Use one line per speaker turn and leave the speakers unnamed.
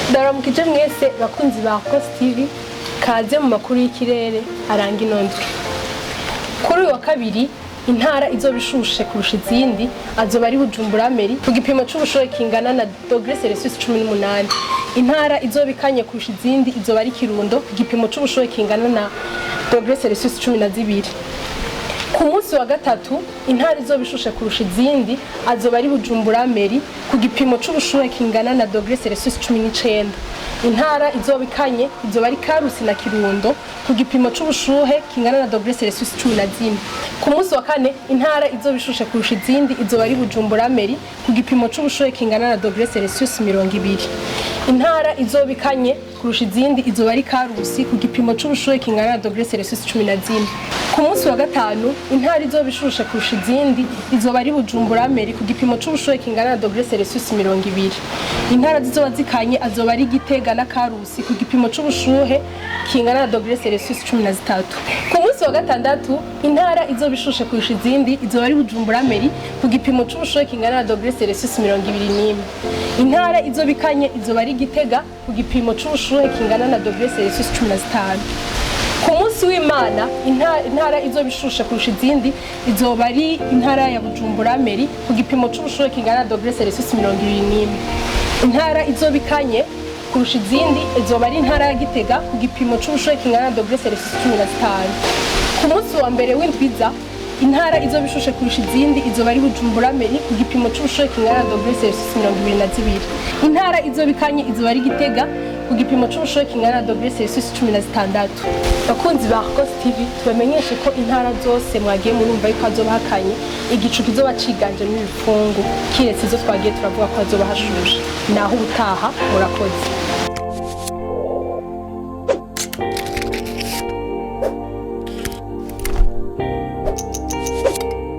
Ndaramukije mwese bakunzi ba Coast TV, kaze mu makuru y'ikirere aranga inondwe. Kuri uyu wa kabiri intara izobishushe kurusha izindi azoba ari Bujumbura Meri ku gipimo c'ubushuhe kingana na °C 18. Intara izobikanye kurusha izindi izoba ari Kirundo ku gipimo c'ubushuhe kingana na °C 12. Ku munsi wa gatatu intara izobishushe kurusha izindi azoba ari Bujumbura Meri ku gipimo c'ubushuhe kingana na °C 19. Intara izobikanye izoba ari Karusi na Kirundo ku gipimo c'ubushuhe kingana na °C 11. Ku munsi wa kane intara izobishushe kurusha izindi izoba ari Bujumbura Meri ku gipimo c'ubushuhe kingana na °C 20. Intara izobikanye kurusha izindi izoba ari Karusi ku gipimo c'ubushuhe kingana na °C 11. Ku munsi wa gatanu intara izobishushe kurusha izindi izoba ari Bujumbura Meri ku gipimo c'ubushuhe kingana na °C 20. Intara zizoba zikanye azoba ari Gitega na Karusi ku gipimo c'ubushuhe kingana na °C 13. Ku munsi wa gatandatu intara izobishushe kurusha izindi izoba ari Bujumbura Meri ku gipimo c'ubushuhe kingana na °C 21. Intara izobikanye izoba ari Gitega ku gipimo c'ubushuhe kingana na °C 15. Ku munsi w'Imana intara izobishushe kurusha izindi izoba ari intara ya Bujumbura Meri ku gipimo c'ubushuhe kingana na °C 21. Intara izobikanye kurusha izindi izoba ari intara ya Gitega ku gipimo c'ubushuhe kingana na °C 15. Ku munsi wa mbere w'indwiza intara izobishushe kurusha izindi izoba ari Bujumbura Meri ku gipimo c'ubushuhe kingana na °C 22. Intara izobikanye izoba ari Gitega ku gipimo c'ubushuhe kingana na °C 16. Bakunzi ba Coast TV, tubamenyeshe ko intara zose mwagiye murumva yuko hazoba hakanye, igicu kizoba ciganje n'ibipfungu kiretse izo twagiye turavuga ko hazoba hashushe. Naho ubutaha murakoze.